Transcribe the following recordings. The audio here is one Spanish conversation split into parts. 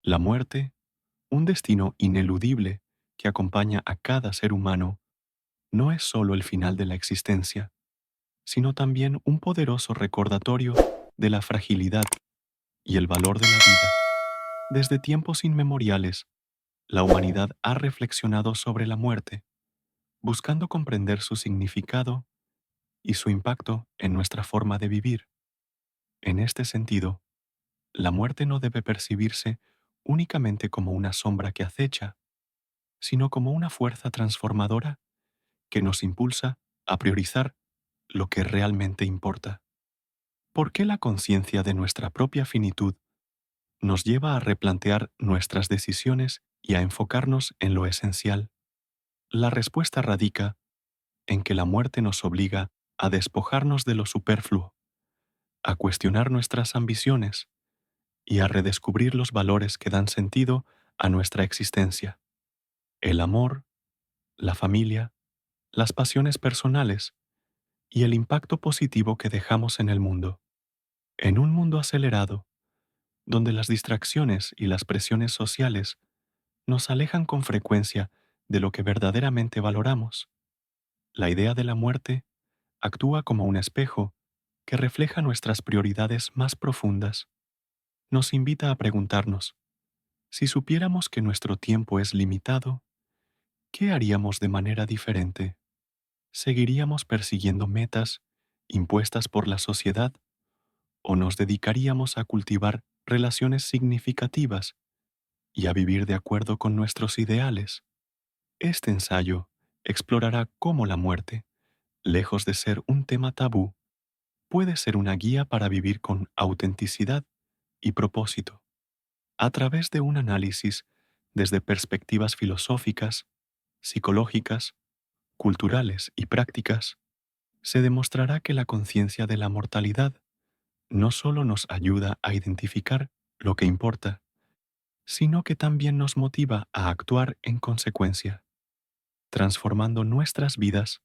La muerte, un destino ineludible que acompaña a cada ser humano, no es solo el final de la existencia, sino también un poderoso recordatorio de la fragilidad y el valor de la vida. Desde tiempos inmemoriales, la humanidad ha reflexionado sobre la muerte, buscando comprender su significado y su impacto en nuestra forma de vivir. En este sentido, la muerte no debe percibirse únicamente como una sombra que acecha, sino como una fuerza transformadora que nos impulsa a priorizar lo que realmente importa. ¿Por qué la conciencia de nuestra propia finitud nos lleva a replantear nuestras decisiones y a enfocarnos en lo esencial? La respuesta radica en que la muerte nos obliga a despojarnos de lo superfluo, a cuestionar nuestras ambiciones y a redescubrir los valores que dan sentido a nuestra existencia. El amor, la familia, las pasiones personales y el impacto positivo que dejamos en el mundo. En un mundo acelerado, donde las distracciones y las presiones sociales nos alejan con frecuencia de lo que verdaderamente valoramos, la idea de la muerte actúa como un espejo que refleja nuestras prioridades más profundas. Nos invita a preguntarnos, si supiéramos que nuestro tiempo es limitado, ¿qué haríamos de manera diferente? ¿Seguiríamos persiguiendo metas impuestas por la sociedad o nos dedicaríamos a cultivar relaciones significativas y a vivir de acuerdo con nuestros ideales? Este ensayo explorará cómo la muerte, lejos de ser un tema tabú, puede ser una guía para vivir con autenticidad y propósito. A través de un análisis desde perspectivas filosóficas, psicológicas, culturales y prácticas, se demostrará que la conciencia de la mortalidad no solo nos ayuda a identificar lo que importa, sino que también nos motiva a actuar en consecuencia, transformando nuestras vidas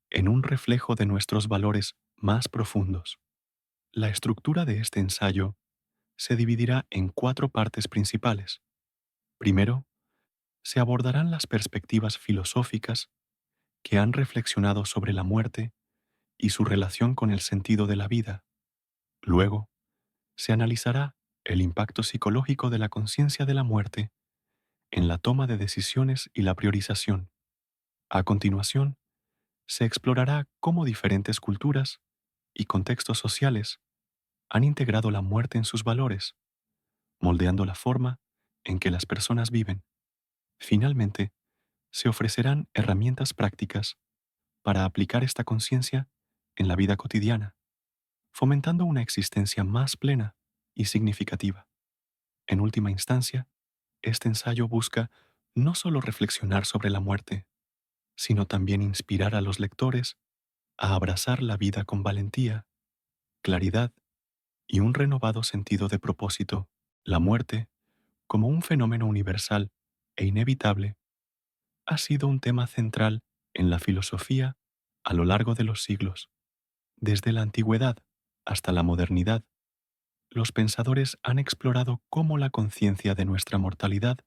en un reflejo de nuestros valores más profundos. La estructura de este ensayo se dividirá en cuatro partes principales. Primero, se abordarán las perspectivas filosóficas que han reflexionado sobre la muerte y su relación con el sentido de la vida. Luego, se analizará el impacto psicológico de la conciencia de la muerte en la toma de decisiones y la priorización. A continuación, se explorará cómo diferentes culturas y contextos sociales han integrado la muerte en sus valores, moldeando la forma en que las personas viven. Finalmente, se ofrecerán herramientas prácticas para aplicar esta conciencia en la vida cotidiana, fomentando una existencia más plena y significativa. En última instancia, este ensayo busca no solo reflexionar sobre la muerte, sino también inspirar a los lectores a abrazar la vida con valentía, claridad y un renovado sentido de propósito. La muerte, como un fenómeno universal e inevitable, ha sido un tema central en la filosofía a lo largo de los siglos. Desde la antigüedad hasta la modernidad, los pensadores han explorado cómo la conciencia de nuestra mortalidad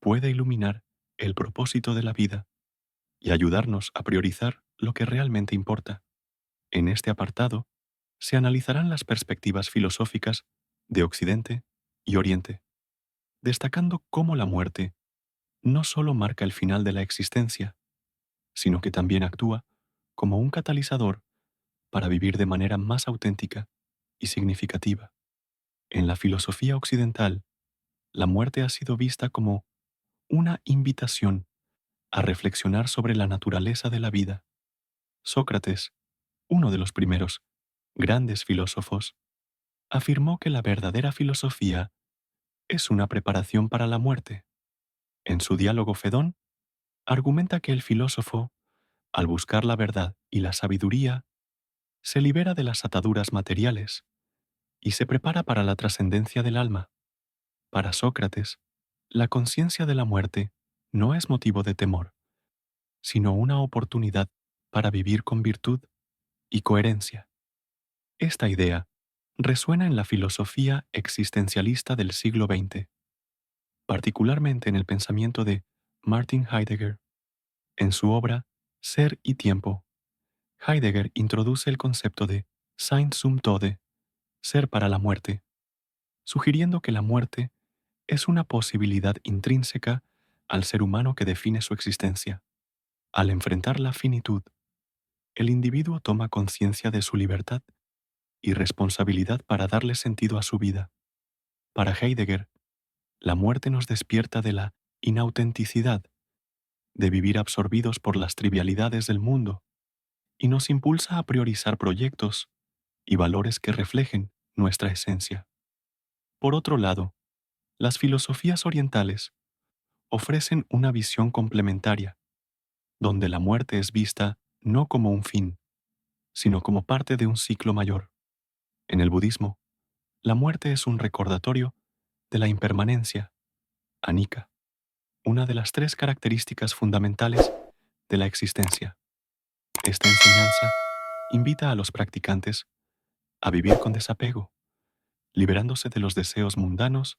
puede iluminar el propósito de la vida y ayudarnos a priorizar lo que realmente importa. En este apartado, se analizarán las perspectivas filosóficas de Occidente y Oriente, destacando cómo la muerte no solo marca el final de la existencia, sino que también actúa como un catalizador para vivir de manera más auténtica y significativa. En la filosofía occidental, la muerte ha sido vista como una invitación a reflexionar sobre la naturaleza de la vida. Sócrates, uno de los primeros grandes filósofos, afirmó que la verdadera filosofía es una preparación para la muerte. En su diálogo Fedón, argumenta que el filósofo, al buscar la verdad y la sabiduría, se libera de las ataduras materiales y se prepara para la trascendencia del alma. Para Sócrates, la conciencia de la muerte no es motivo de temor, sino una oportunidad para vivir con virtud y coherencia. Esta idea resuena en la filosofía existencialista del siglo XX. particularmente en el pensamiento de Martin Heidegger. En su obra Ser y Tiempo, Heidegger introduce el concepto de Sein zum Tode, ser para la muerte, sugiriendo que la muerte es una posibilidad intrínseca al ser humano que define su existencia. Al enfrentar la finitud, el individuo toma conciencia de su libertad y responsabilidad para darle sentido a su vida. Para Heidegger, la muerte nos despierta de la inautenticidad de vivir absorbidos por las trivialidades del mundo y nos impulsa a priorizar proyectos y valores que reflejen nuestra esencia. Por otro lado, las filosofías orientales ofrecen una visión complementaria, donde la muerte es vista no como un fin, sino como parte de un ciclo mayor. En el budismo, la muerte es un recordatorio de la impermanencia, anicca, una de las tres características fundamentales de la existencia. Esta enseñanza invita a los practicantes a vivir con desapego, liberándose de los deseos mundanos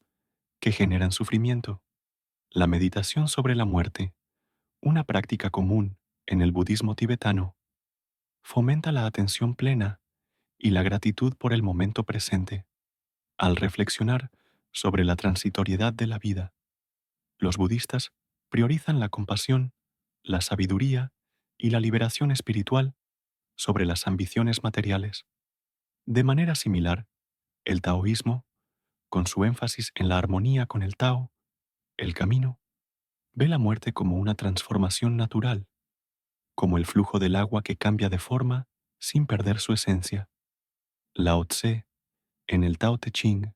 que generan sufrimiento. La meditación sobre la muerte, una práctica común en el budismo tibetano, fomenta la atención plena y la gratitud por el momento presente. Al reflexionar sobre la transitoriedad de la vida, los budistas priorizan la compasión, la sabiduría y la liberación espiritual sobre las ambiciones materiales. De manera similar, el taoísmo, con su énfasis en la armonía con el Tao, el camino, ve la muerte como una transformación natural, como el flujo del agua que cambia de forma sin perder su esencia. Lao Tse, en el Tao Te Ching,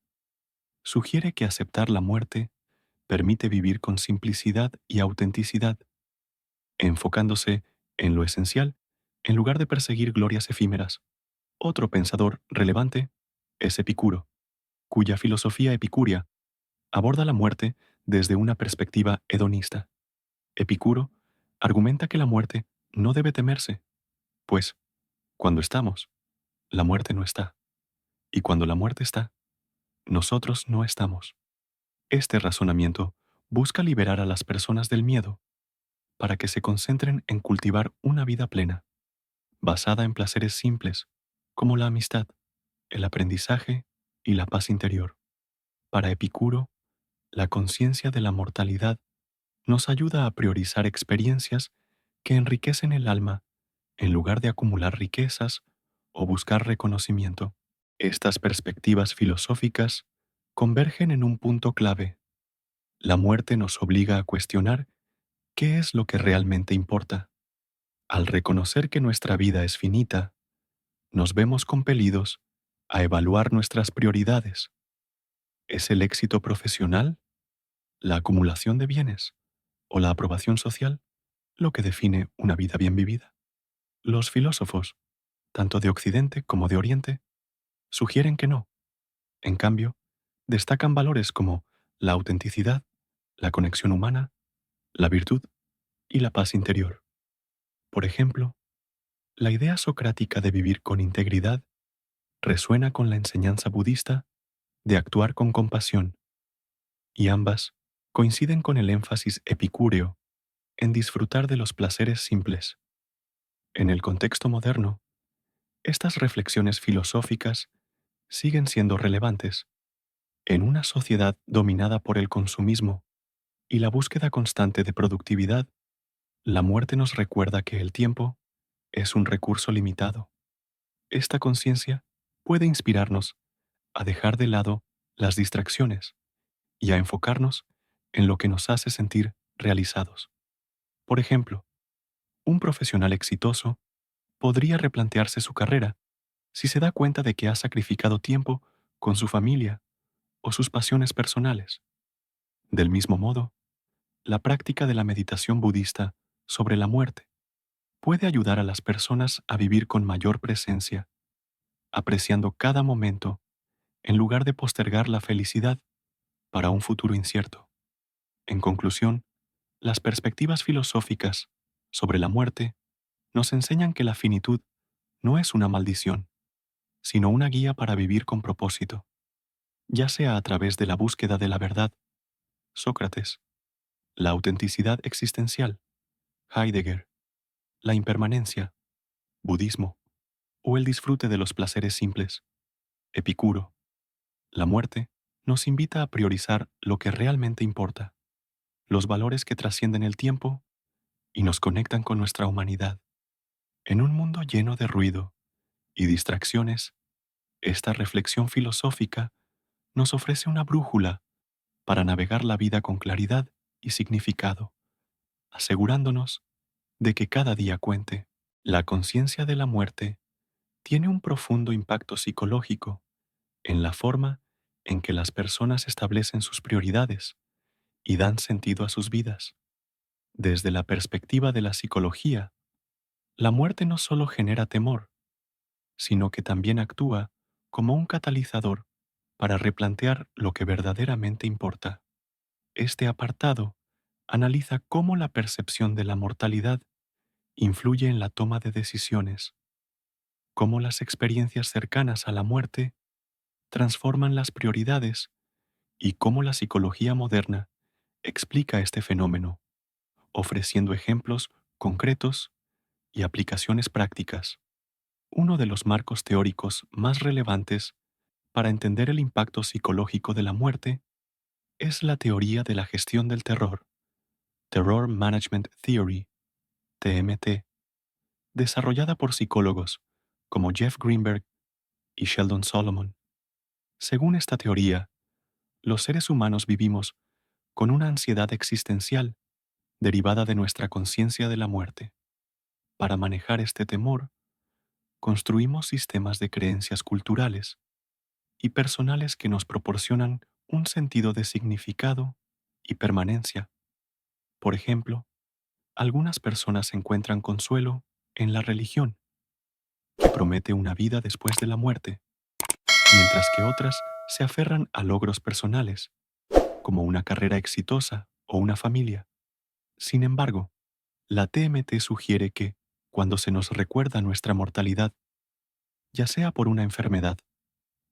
sugiere que aceptar la muerte permite vivir con simplicidad y autenticidad, enfocándose en lo esencial en lugar de perseguir glorias efímeras. Otro pensador relevante es Epicuro, cuya filosofía epicúrea aborda la muerte desde una perspectiva hedonista. Epicuro argumenta que la muerte no debe temerse, pues, cuando estamos, la muerte no está, y cuando la muerte está, nosotros no estamos. Este razonamiento busca liberar a las personas del miedo para que se concentren en cultivar una vida plena, basada en placeres simples, como la amistad, el aprendizaje y la paz interior. Para Epicuro, la conciencia de la mortalidad nos ayuda a priorizar experiencias que enriquecen el alma en lugar de acumular riquezas o buscar reconocimiento. Estas perspectivas filosóficas convergen en un punto clave. La muerte nos obliga a cuestionar qué es lo que realmente importa. Al reconocer que nuestra vida es finita, nos vemos compelidos a evaluar nuestras prioridades. ¿Es el éxito profesional, la acumulación de bienes o la aprobación social lo que define una vida bien vivida? Los filósofos, tanto de Occidente como de Oriente, sugieren que no. En cambio, destacan valores como la autenticidad, la conexión humana, la virtud y la paz interior. Por ejemplo, la idea socrática de vivir con integridad resuena con la enseñanza budista de actuar con compasión, y ambas coinciden con el énfasis epicúreo en disfrutar de los placeres simples. En el contexto moderno, estas reflexiones filosóficas siguen siendo relevantes. En una sociedad dominada por el consumismo y la búsqueda constante de productividad, la muerte nos recuerda que el tiempo es un recurso limitado. Esta conciencia puede inspirarnos a dejar de lado las distracciones y a enfocarnos en lo que nos hace sentir realizados. Por ejemplo, un profesional exitoso podría replantearse su carrera si se da cuenta de que ha sacrificado tiempo con su familia o sus pasiones personales. Del mismo modo, la práctica de la meditación budista sobre la muerte puede ayudar a las personas a vivir con mayor presencia, apreciando cada momento en lugar de postergar la felicidad para un futuro incierto. En conclusión, las perspectivas filosóficas sobre la muerte nos enseñan que la finitud no es una maldición, sino una guía para vivir con propósito, ya sea a través de la búsqueda de la verdad Sócrates; la autenticidad existencial, Heidegger; la impermanencia, budismo; o el disfrute de los placeres simples, Epicuro. La muerte nos invita a priorizar lo que realmente importa, los valores que trascienden el tiempo y nos conectan con nuestra humanidad. En un mundo lleno de ruido y distracciones, esta reflexión filosófica nos ofrece una brújula para navegar la vida con claridad y significado, asegurándonos de que cada día cuente. La conciencia de la muerte tiene un profundo impacto psicológico en la forma en que las personas establecen sus prioridades y dan sentido a sus vidas. Desde la perspectiva de la psicología, la muerte no solo genera temor, sino que también actúa como un catalizador para replantear lo que verdaderamente importa. Este apartado analiza cómo la percepción de la mortalidad influye en la toma de decisiones, cómo las experiencias cercanas a la muerte transforman las prioridades y cómo la psicología moderna explica este fenómeno, ofreciendo ejemplos concretos y aplicaciones prácticas. Uno de los marcos teóricos más relevantes para entender el impacto psicológico de la muerte es la teoría de la gestión del terror, Terror Management Theory, TMT, desarrollada por psicólogos como Jeff Greenberg y Sheldon Solomon. Según esta teoría, los seres humanos vivimos con una ansiedad existencial derivada de nuestra conciencia de la muerte. Para manejar este temor, construimos sistemas de creencias culturales y personales que nos proporcionan un sentido de significado y permanencia. Por ejemplo, algunas personas encuentran consuelo en la religión, que promete una vida después de la muerte, mientras que otras se aferran a logros personales, como una carrera exitosa o una familia. Sin embargo, la TMT sugiere que, cuando se nos recuerda nuestra mortalidad, ya sea por una enfermedad,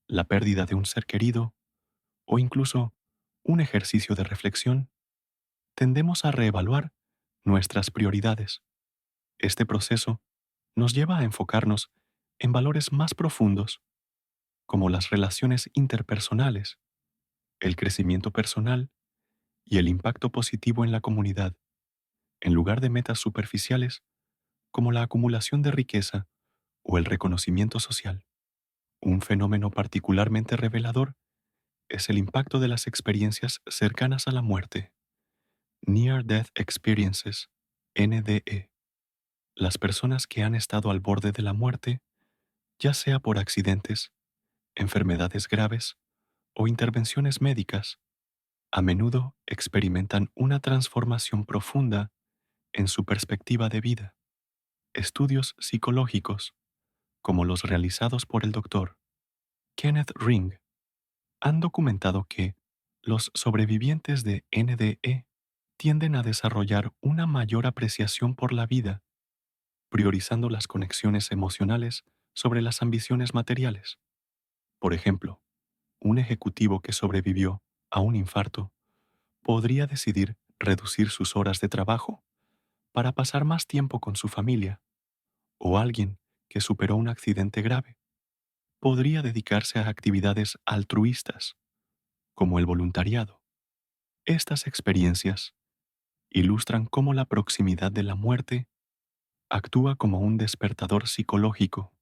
la pérdida de un ser querido o incluso un ejercicio de reflexión, tendemos a reevaluar nuestras prioridades. Este proceso nos lleva a enfocarnos en valores más profundos, como las relaciones interpersonales, el crecimiento personal y el impacto positivo en la comunidad, en lugar de metas superficiales como la acumulación de riqueza o el reconocimiento social. Un fenómeno particularmente revelador es el impacto de las experiencias cercanas a la muerte, Near Death Experiences, NDE. Las personas que han estado al borde de la muerte, ya sea por accidentes, enfermedades graves o intervenciones médicas, a menudo experimentan una transformación profunda en su perspectiva de vida. Estudios psicológicos, como los realizados por el doctor Kenneth Ring, han documentado que los sobrevivientes de NDE tienden a desarrollar una mayor apreciación por la vida, priorizando las conexiones emocionales sobre las ambiciones materiales. Por ejemplo, un ejecutivo que sobrevivió a un infarto podría decidir reducir sus horas de trabajo para pasar más tiempo con su familia, o alguien que superó un accidente grave podría dedicarse a actividades altruistas, como el voluntariado. Estas experiencias ilustran cómo la proximidad de la muerte actúa como un despertador psicológico,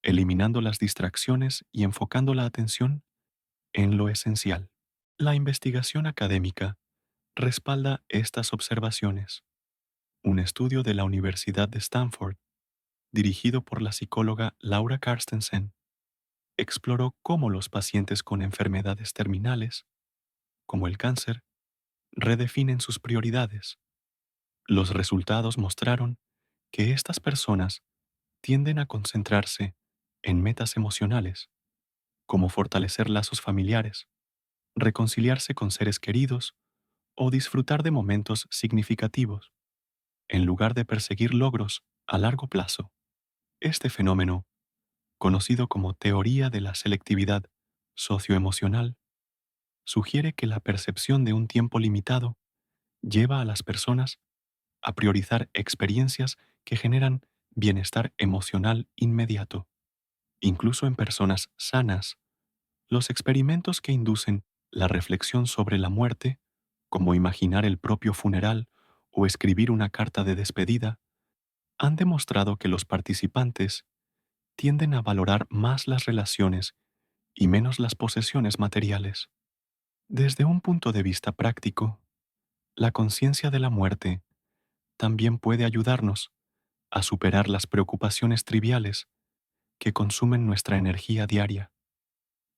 eliminando las distracciones y enfocando la atención en lo esencial. La investigación académica respalda estas observaciones. Un estudio de la Universidad de Stanford, dirigido por la psicóloga Laura Carstensen, exploró cómo los pacientes con enfermedades terminales, como el cáncer, redefinen sus prioridades. Los resultados mostraron que estas personas tienden a concentrarse en metas emocionales, como fortalecer lazos familiares, reconciliarse con seres queridos o disfrutar de momentos significativos, en lugar de perseguir logros a largo plazo. Este fenómeno, conocido como teoría de la selectividad socioemocional, sugiere que la percepción de un tiempo limitado lleva a las personas a priorizar experiencias que generan bienestar emocional inmediato. Incluso en personas sanas, los experimentos que inducen la reflexión sobre la muerte, como imaginar el propio funeral o escribir una carta de despedida, han demostrado que los participantes tienden a valorar más las relaciones y menos las posesiones materiales. Desde un punto de vista práctico, la conciencia de la muerte también puede ayudarnos a superar las preocupaciones triviales que consumen nuestra energía diaria.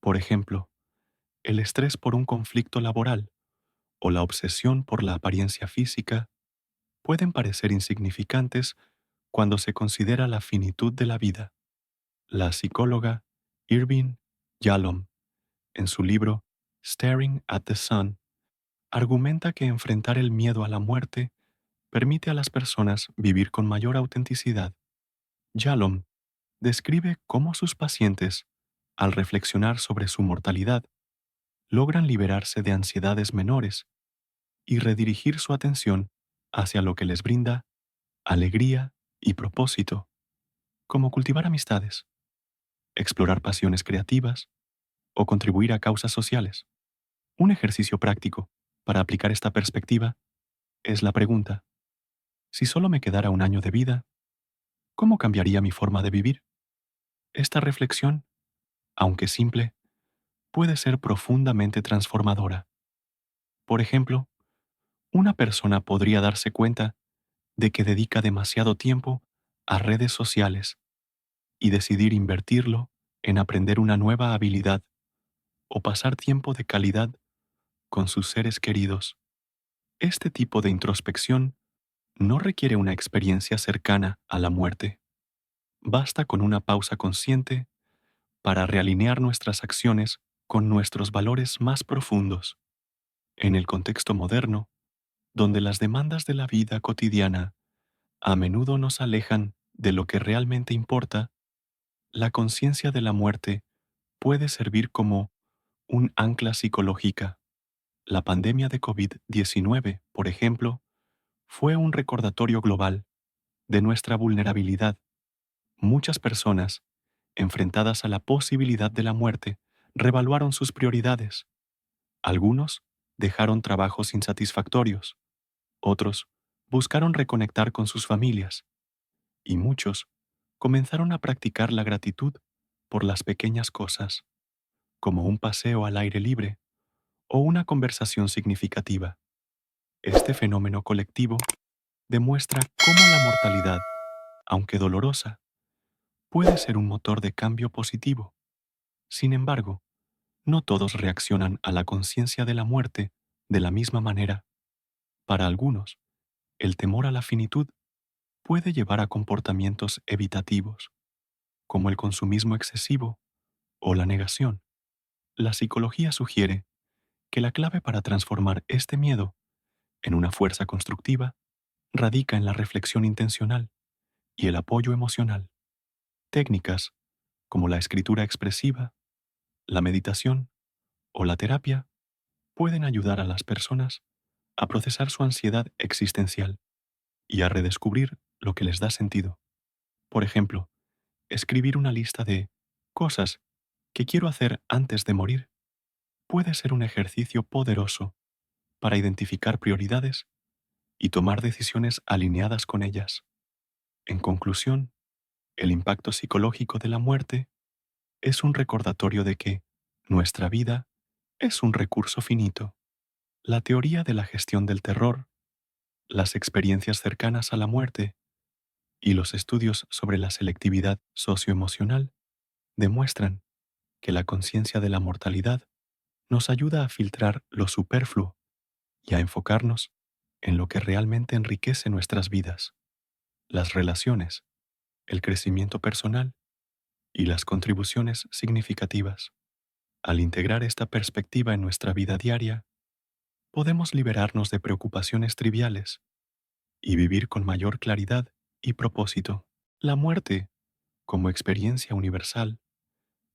Por ejemplo, el estrés por un conflicto laboral o la obsesión por la apariencia física pueden parecer insignificantes cuando se considera la finitud de la vida. La psicóloga Irving Yalom, en su libro Staring at the Sun, argumenta que enfrentar el miedo a la muerte permite a las personas vivir con mayor autenticidad. Yalom describe cómo sus pacientes, al reflexionar sobre su mortalidad, logran liberarse de ansiedades menores y redirigir su atención hacia lo que les brinda alegría y propósito, como cultivar amistades, explorar pasiones creativas o contribuir a causas sociales. Un ejercicio práctico para aplicar esta perspectiva es la pregunta: si solo me quedara un año de vida, ¿cómo cambiaría mi forma de vivir? Esta reflexión, aunque simple, puede ser profundamente transformadora. Por ejemplo, una persona podría darse cuenta de que dedica demasiado tiempo a redes sociales y decidir invertirlo en aprender una nueva habilidad o pasar tiempo de calidad con sus seres queridos. Este tipo de introspección no requiere una experiencia cercana a la muerte. Basta con una pausa consciente para realinear nuestras acciones con nuestros valores más profundos. En el contexto moderno, donde las demandas de la vida cotidiana a menudo nos alejan de lo que realmente importa, la conciencia de la muerte puede servir como un ancla psicológica. La pandemia de COVID-19, por ejemplo, fue un recordatorio global de nuestra vulnerabilidad. Muchas personas, enfrentadas a la posibilidad de la muerte, revaluaron sus prioridades. Algunos dejaron trabajos insatisfactorios, otros buscaron reconectar con sus familias, y muchos comenzaron a practicar la gratitud por las pequeñas cosas, como un paseo al aire libre o una conversación significativa. Este fenómeno colectivo demuestra cómo la mortalidad, aunque dolorosa, puede ser un motor de cambio positivo. Sin embargo, no todos reaccionan a la conciencia de la muerte de la misma manera. Para algunos, el temor a la finitud puede llevar a comportamientos evitativos, como el consumismo excesivo o la negación. La psicología sugiere que la clave para transformar este miedo en una fuerza constructiva radica en la reflexión intencional y el apoyo emocional. Técnicas como la escritura expresiva, la meditación o la terapia pueden ayudar a las personas a procesar su ansiedad existencial y a redescubrir lo que les da sentido. Por ejemplo, escribir una lista de cosas que quiero hacer antes de morir puede ser un ejercicio poderoso para identificar prioridades y tomar decisiones alineadas con ellas. En conclusión, el impacto psicológico de la muerte es un recordatorio de que nuestra vida es un recurso finito. La teoría de la gestión del terror, las experiencias cercanas a la muerte y los estudios sobre la selectividad socioemocional demuestran que la conciencia de la mortalidad nos ayuda a filtrar lo superfluo y a enfocarnos en lo que realmente enriquece nuestras vidas: las relaciones, el crecimiento personal y las contribuciones significativas. Al integrar esta perspectiva en nuestra vida diaria, podemos liberarnos de preocupaciones triviales y vivir con mayor claridad y propósito. La muerte, como experiencia universal,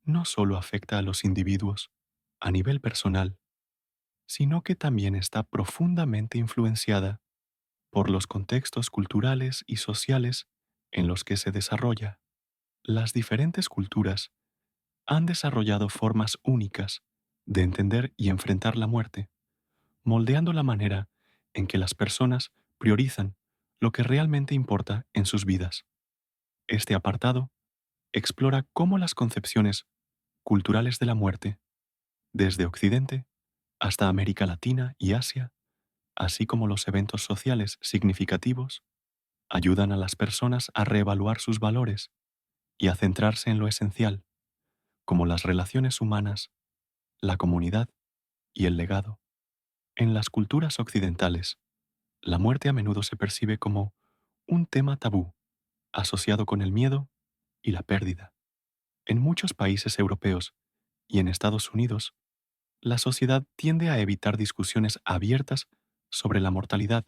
no solo afecta a los individuos a nivel personal, sino que también está profundamente influenciada por los contextos culturales y sociales en los que se desarrolla. Las diferentes culturas han desarrollado formas únicas de entender y enfrentar la muerte, moldeando la manera en que las personas priorizan lo que realmente importa en sus vidas. Este apartado explora cómo las concepciones culturales de la muerte, desde Occidente hasta América Latina y Asia, así como los eventos sociales significativos, ayudan a las personas a reevaluar sus valores y a centrarse en lo esencial, como las relaciones humanas, la comunidad y el legado. En las culturas occidentales, la muerte a menudo se percibe como un tema tabú, asociado con el miedo y la pérdida. En muchos países europeos y en Estados Unidos, la sociedad tiende a evitar discusiones abiertas sobre la mortalidad,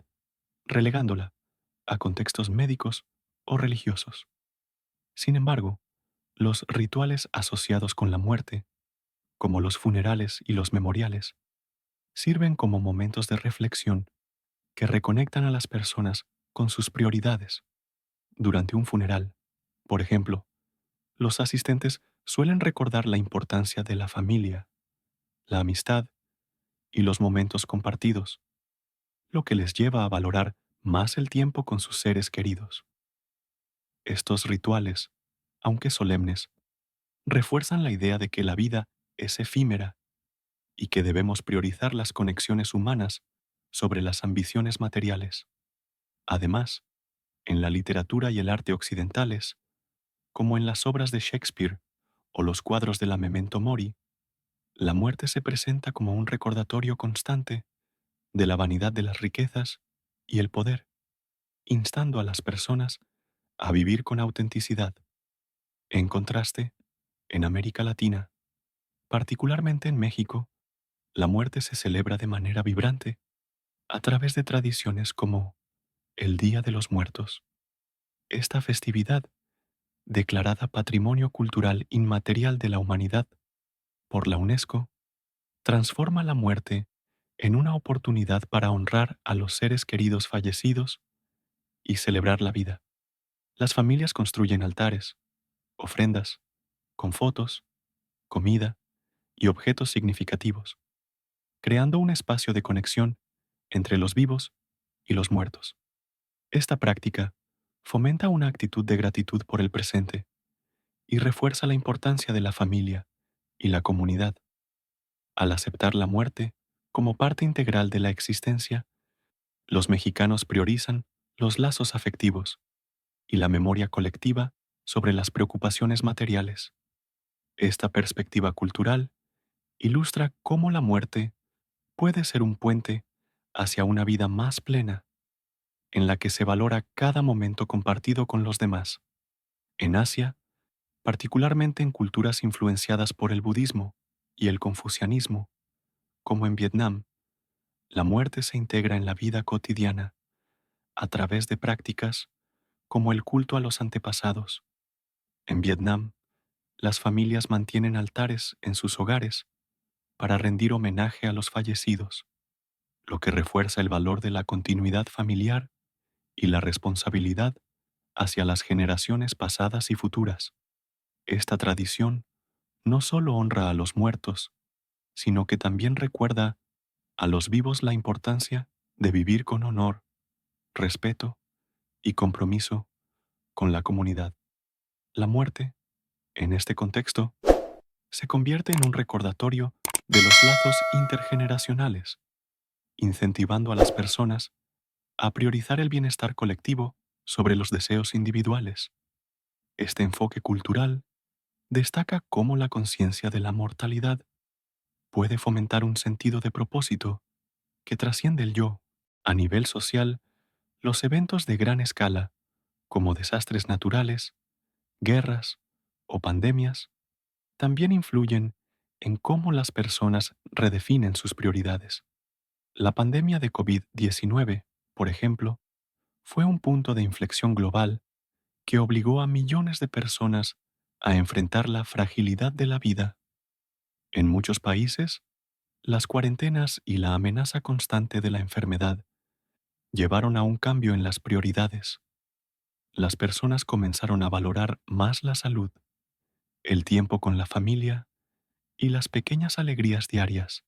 relegándola a contextos médicos o religiosos. Sin embargo, los rituales asociados con la muerte, como los funerales y los memoriales, sirven como momentos de reflexión que reconectan a las personas con sus prioridades. Durante un funeral, por ejemplo, los asistentes suelen recordar la importancia de la familia, la amistad y los momentos compartidos, lo que les lleva a valorar más el tiempo con sus seres queridos. Estos rituales, aunque solemnes, refuerzan la idea de que la vida es efímera y que debemos priorizar las conexiones humanas sobre las ambiciones materiales. Además, en la literatura y el arte occidentales, como en las obras de Shakespeare o los cuadros de la Memento Mori, la muerte se presenta como un recordatorio constante de la vanidad de las riquezas y el poder, instando a las personas a vivir con autenticidad. En contraste, en América Latina, particularmente en México, la muerte se celebra de manera vibrante a través de tradiciones como el Día de los Muertos. Esta festividad, declarada Patrimonio Cultural Inmaterial de la Humanidad por la UNESCO, transforma la muerte en una oportunidad para honrar a los seres queridos fallecidos y celebrar la vida. Las familias construyen altares, ofrendas, con fotos, comida y objetos significativos, creando un espacio de conexión entre los vivos y los muertos. Esta práctica fomenta una actitud de gratitud por el presente y refuerza la importancia de la familia y la comunidad. Al aceptar la muerte como parte integral de la existencia, los mexicanos priorizan los lazos afectivos y la memoria colectiva sobre las preocupaciones materiales. Esta perspectiva cultural ilustra cómo la muerte puede ser un puente hacia una vida más plena, en la que se valora cada momento compartido con los demás. En Asia, particularmente en culturas influenciadas por el budismo y el confucianismo, como en Vietnam, la muerte se integra en la vida cotidiana a través de prácticas como el culto a los antepasados. En Vietnam, las familias mantienen altares en sus hogares para rendir homenaje a los fallecidos, lo que refuerza el valor de la continuidad familiar y la responsabilidad hacia las generaciones pasadas y futuras. Esta tradición no solo honra a los muertos, sino que también recuerda a los vivos la importancia de vivir con honor, respeto y compromiso con la comunidad. La muerte, en este contexto, se convierte en un recordatorio de los lazos intergeneracionales, incentivando a las personas a priorizar el bienestar colectivo sobre los deseos individuales. Este enfoque cultural destaca cómo la conciencia de la mortalidad puede fomentar un sentido de propósito que trasciende el yo. A nivel social, los eventos de gran escala, como desastres naturales, guerras o pandemias, también influyen en cómo las personas redefinen sus prioridades. La pandemia de COVID-19, por ejemplo, fue un punto de inflexión global que obligó a millones de personas a enfrentar la fragilidad de la vida. En muchos países, Las cuarentenas y la amenaza constante de la enfermedad llevaron a un cambio en las prioridades. Las personas comenzaron a valorar más la salud, el tiempo con la familia y las pequeñas alegrías diarias,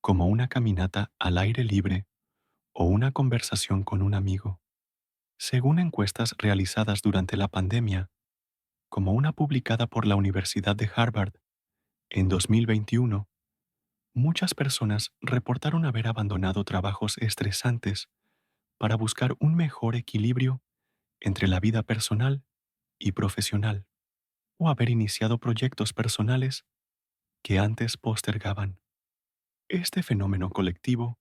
como una caminata al aire libre o una conversación con un amigo. Según encuestas realizadas durante la pandemia, como una publicada por la Universidad de Harvard en 2021, muchas personas reportaron haber abandonado trabajos estresantes para buscar un mejor equilibrio entre la vida personal y profesional, o haber iniciado proyectos personales que antes postergaban. Este fenómeno colectivo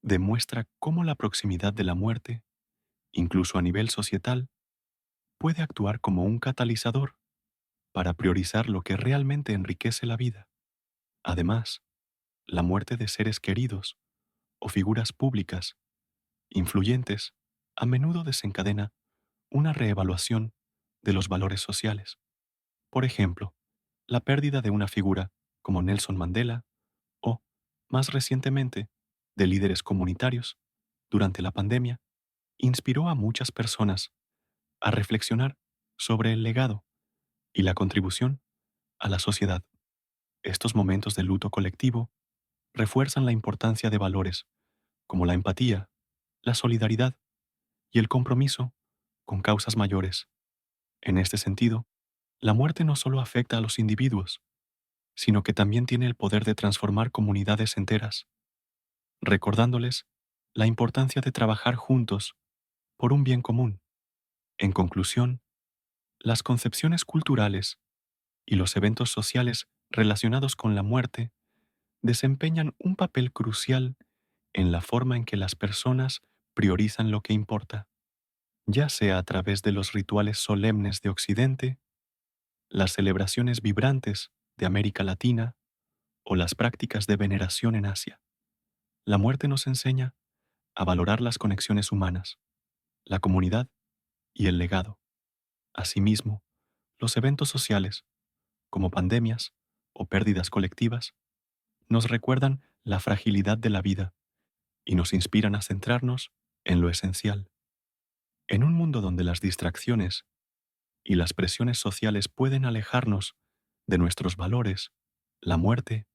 demuestra cómo la proximidad de la muerte, incluso a nivel societal, puede actuar como un catalizador para priorizar lo que realmente enriquece la vida. Además, la muerte de seres queridos o figuras públicas influyentes a menudo desencadena una reevaluación de los valores sociales. Por ejemplo, la pérdida de una figura como Nelson Mandela o, más recientemente, de líderes comunitarios durante la pandemia inspiró a muchas personas a reflexionar sobre el legado y la contribución a la sociedad. Estos momentos de luto colectivo refuerzan la importancia de valores como la empatía, la solidaridad y el compromiso con causas mayores. En este sentido, la muerte no solo afecta a los individuos, sino que también tiene el poder de transformar comunidades enteras, recordándoles la importancia de trabajar juntos por un bien común. En conclusión, las concepciones culturales y los eventos sociales relacionados con la muerte desempeñan un papel crucial en la forma en que las personas priorizan lo que importa, ya sea a través de los rituales solemnes de Occidente, las celebraciones vibrantes de América Latina o las prácticas de veneración en Asia. La muerte nos enseña a valorar las conexiones humanas, la comunidad y el legado. Asimismo, los eventos sociales, como pandemias o pérdidas colectivas, nos recuerdan la fragilidad de la vida y nos inspiran a centrarnos en lo esencial. En un mundo donde las distracciones y las presiones sociales pueden alejarnos de nuestros valores, la muerte,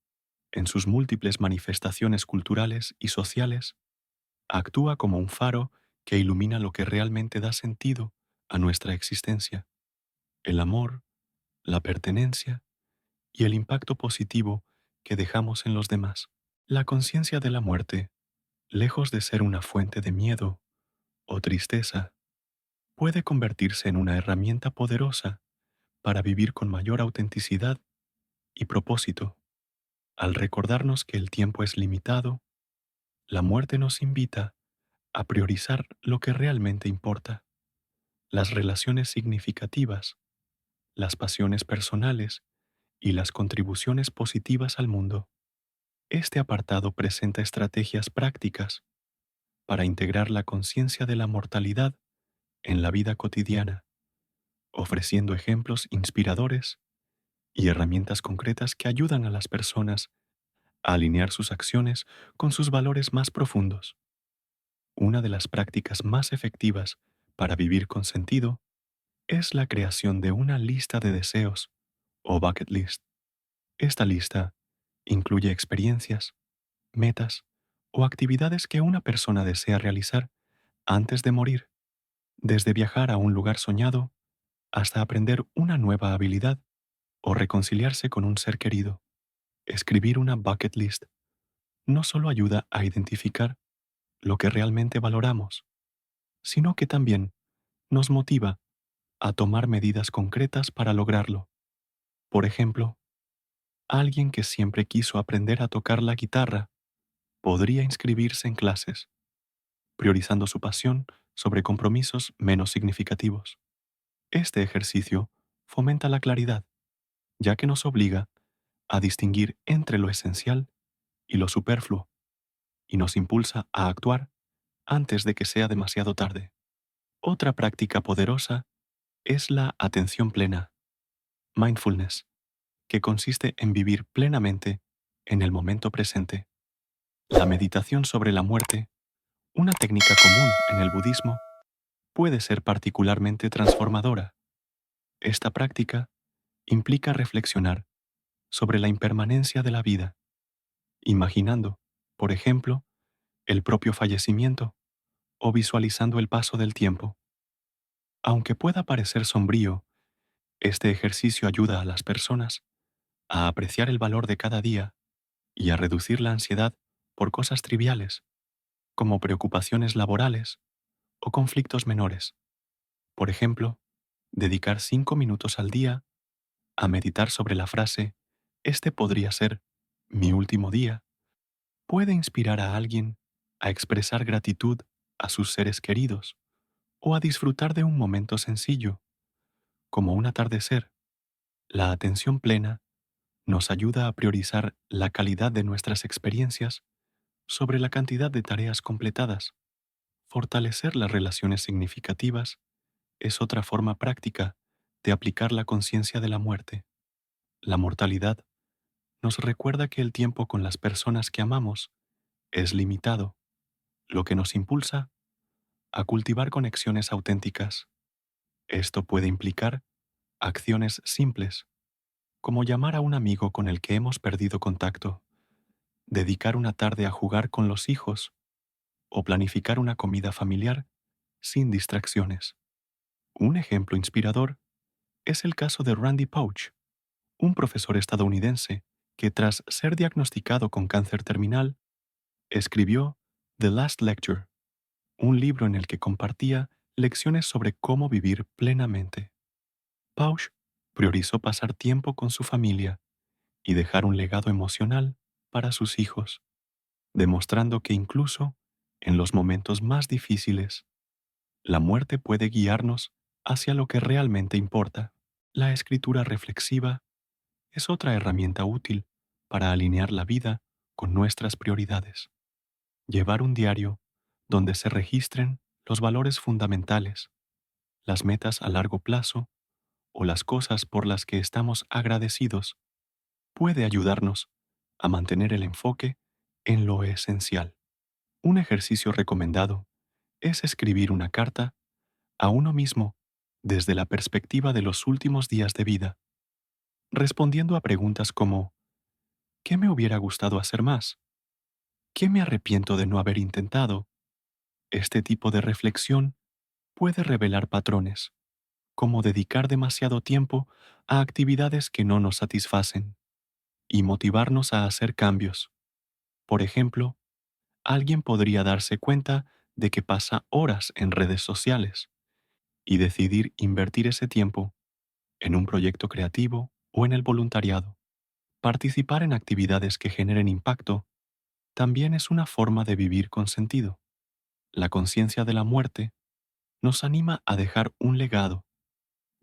en sus múltiples manifestaciones culturales y sociales, actúa como un faro que ilumina lo que realmente da sentido a nuestra existencia: el amor, la pertenencia y el impacto positivo que dejamos en los demás. La conciencia de la muerte, lejos de ser una fuente de miedo o tristeza, puede convertirse en una herramienta poderosa para vivir con mayor autenticidad y propósito. Al recordarnos que el tiempo es limitado, la muerte nos invita a priorizar lo que realmente importa: las relaciones significativas, las pasiones personales y las contribuciones positivas al mundo. Este apartado presenta estrategias prácticas para integrar la conciencia de la mortalidad en la vida cotidiana, ofreciendo ejemplos inspiradores y herramientas concretas que ayudan a las personas a alinear sus acciones con sus valores más profundos. Una de las prácticas más efectivas para vivir con sentido es la creación de una lista de deseos o bucket list. Esta lista incluye experiencias, metas o actividades que una persona desea realizar antes de morir, desde viajar a un lugar soñado hasta aprender una nueva habilidad o reconciliarse con un ser querido. Escribir una bucket list no solo ayuda a identificar lo que realmente valoramos, sino que también nos motiva a tomar medidas concretas para lograrlo. Por ejemplo, alguien que siempre quiso aprender a tocar la guitarra podría inscribirse en clases, priorizando su pasión sobre compromisos menos significativos. Este ejercicio fomenta la claridad, ya que nos obliga a distinguir entre lo esencial y lo superfluo, y nos impulsa a actuar antes de que sea demasiado tarde. Otra práctica poderosa es la atención plena, mindfulness, que consiste en vivir plenamente en el momento presente. La meditación sobre la muerte, una técnica común en el budismo, puede ser particularmente transformadora. Esta práctica implica reflexionar sobre la impermanencia de la vida, imaginando, por ejemplo, el propio fallecimiento o visualizando el paso del tiempo. Aunque pueda parecer sombrío, este ejercicio ayuda a las personas a apreciar el valor de cada día y a reducir la ansiedad por cosas triviales, como preocupaciones laborales o conflictos menores. Por ejemplo, dedicar 5 minutos al día a meditar sobre la frase «Este podría ser mi último día» puede inspirar a alguien a expresar gratitud a sus seres queridos o a disfrutar de un momento sencillo, como un atardecer. La atención plena nos ayuda a priorizar la calidad de nuestras experiencias sobre la cantidad de tareas completadas. Fortalecer las relaciones significativas es otra forma práctica de aplicar la conciencia de la muerte. La mortalidad nos recuerda que el tiempo con las personas que amamos es limitado, lo que nos impulsa a cultivar conexiones auténticas. Esto puede implicar acciones simples, como llamar a un amigo con el que hemos perdido contacto, dedicar una tarde a jugar con los hijos o planificar una comida familiar sin distracciones. Un ejemplo inspirador es el caso de Randy Pauch, un profesor estadounidense que tras ser diagnosticado con cáncer terminal, escribió The Last Lecture, un libro en el que compartía lecciones sobre cómo vivir plenamente. Pauch priorizó pasar tiempo con su familia y dejar un legado emocional para sus hijos, demostrando que incluso en los momentos más difíciles, la muerte puede guiarnos hacia lo que realmente importa. La escritura reflexiva es otra herramienta útil para alinear la vida con nuestras prioridades. Llevar un diario donde se registren los valores fundamentales, las metas a largo plazo o las cosas por las que estamos agradecidos puede ayudarnos a mantener el enfoque en lo esencial. Un ejercicio recomendado es escribir una carta a uno mismo desde la perspectiva de los últimos días de vida, respondiendo a preguntas como ¿qué me hubiera gustado hacer más? ¿Qué me arrepiento de no haber intentado? Este tipo de reflexión puede revelar patrones, como dedicar demasiado tiempo a actividades que no nos satisfacen, y motivarnos a hacer cambios. Por ejemplo, alguien podría darse cuenta de que pasa horas en redes sociales y decidir invertir ese tiempo en un proyecto creativo o en el voluntariado. Participar en actividades que generen impacto también es una forma de vivir con sentido. La conciencia de la muerte nos anima a dejar un legado,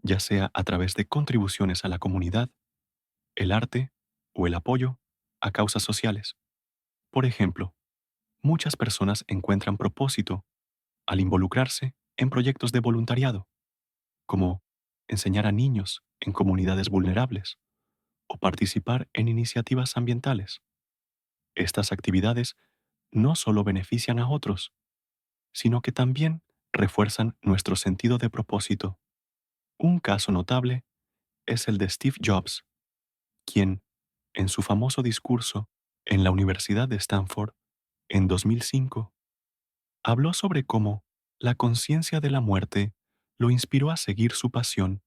ya sea a través de contribuciones a la comunidad, el arte o el apoyo a causas sociales. Por ejemplo, muchas personas encuentran propósito al involucrarse en proyectos de voluntariado, como enseñar a niños en comunidades vulnerables o participar en iniciativas ambientales. Estas actividades no solo benefician a otros, sino que también refuerzan nuestro sentido de propósito. Un caso notable es el de Steve Jobs, quien, en su famoso discurso en la Universidad de Stanford en 2005, habló sobre cómo la conciencia de la muerte lo inspiró a seguir su pasión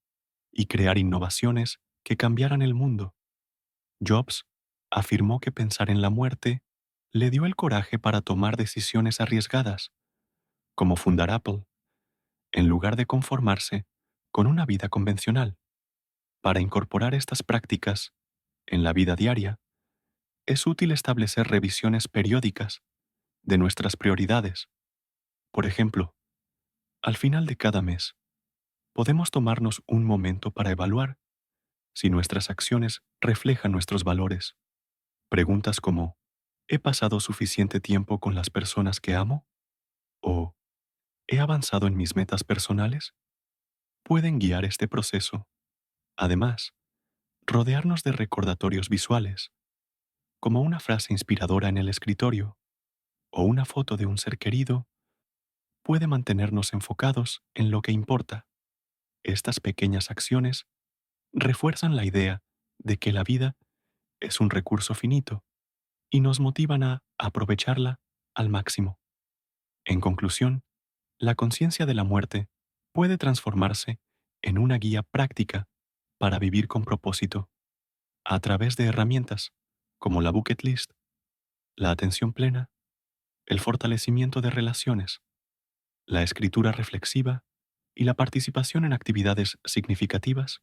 y crear innovaciones que cambiaran el mundo. Jobs afirmó que pensar en la muerte le dio el coraje para tomar decisiones arriesgadas, como fundar Apple, en lugar de conformarse con una vida convencional. Para incorporar estas prácticas en la vida diaria, es útil establecer revisiones periódicas de nuestras prioridades. Por ejemplo, al final de cada mes, podemos tomarnos un momento para evaluar si nuestras acciones reflejan nuestros valores. Preguntas como, ¿he pasado suficiente tiempo con las personas que amo? ¿O he avanzado en mis metas personales? Pueden guiar este proceso. Además, rodearnos de recordatorios visuales, como una frase inspiradora en el escritorio o una foto de un ser querido, puede mantenernos enfocados en lo que importa. Estas pequeñas acciones refuerzan la idea de que la vida es un recurso finito y nos motivan a aprovecharla al máximo. En conclusión, la conciencia de la muerte puede transformarse en una guía práctica para vivir con propósito, a través de herramientas como la bucket list, la atención plena, el fortalecimiento de relaciones, la escritura reflexiva y la participación en actividades significativas.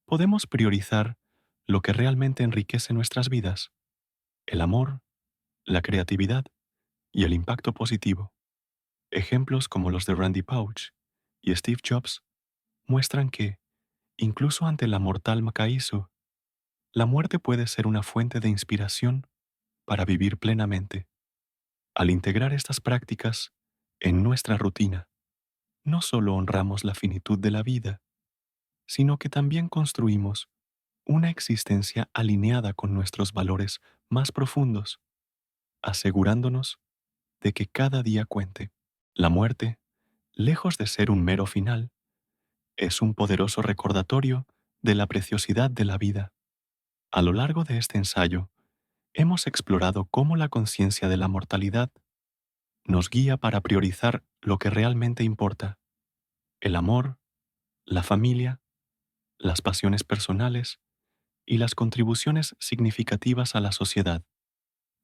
Podemos priorizar lo que realmente enriquece nuestras vidas: el amor, la creatividad y el impacto positivo. Ejemplos como los de Randy Pauch y Steve Jobs muestran que, incluso ante la mortal Macaizu, la muerte puede ser una fuente de inspiración para vivir plenamente. Al integrar estas prácticas en nuestra rutina, no solo honramos la finitud de la vida, sino que también construimos una existencia alineada con nuestros valores más profundos, asegurándonos de que cada día cuente. La muerte, lejos de ser un mero final, es un poderoso recordatorio de la preciosidad de la vida. A lo largo de este ensayo, hemos explorado cómo la conciencia de la mortalidad nos guía para priorizar lo que realmente importa: el amor, la familia, las pasiones personales y las contribuciones significativas a la sociedad.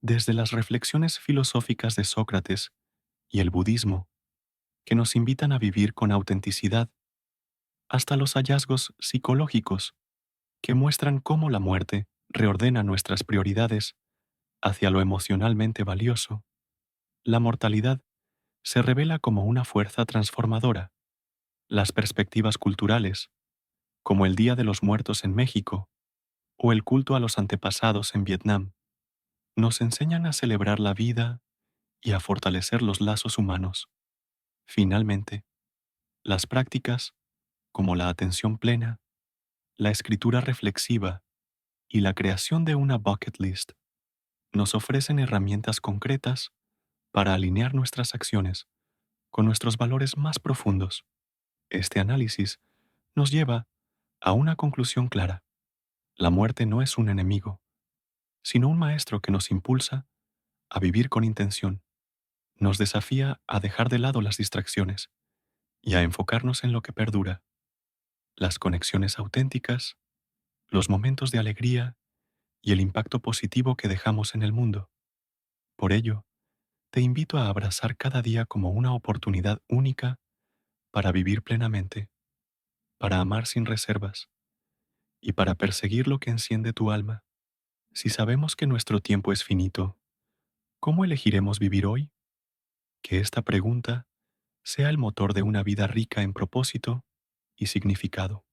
Desde las reflexiones filosóficas de Sócrates y el budismo, que nos invitan a vivir con autenticidad, hasta los hallazgos psicológicos que muestran cómo la muerte reordena nuestras prioridades hacia lo emocionalmente valioso, la mortalidad se revela como una fuerza transformadora. Las perspectivas culturales, como el Día de los Muertos en México o el culto a los antepasados en Vietnam, nos enseñan a celebrar la vida y a fortalecer los lazos humanos. Finalmente, las prácticas, como la atención plena, la escritura reflexiva y la creación de una bucket list, nos ofrecen herramientas concretas para alinear nuestras acciones con nuestros valores más profundos. Este análisis nos lleva a una conclusión clara: la muerte no es un enemigo, sino un maestro que nos impulsa a vivir con intención. Nos desafía a dejar de lado las distracciones y a enfocarnos en lo que perdura: las conexiones auténticas, los momentos de alegría y el impacto positivo que dejamos en el mundo. Por ello, te invito a abrazar cada día como una oportunidad única para vivir plenamente, para amar sin reservas y para perseguir lo que enciende tu alma. Si sabemos que nuestro tiempo es finito, ¿cómo elegiremos vivir hoy? Que esta pregunta sea el motor de una vida rica en propósito y significado.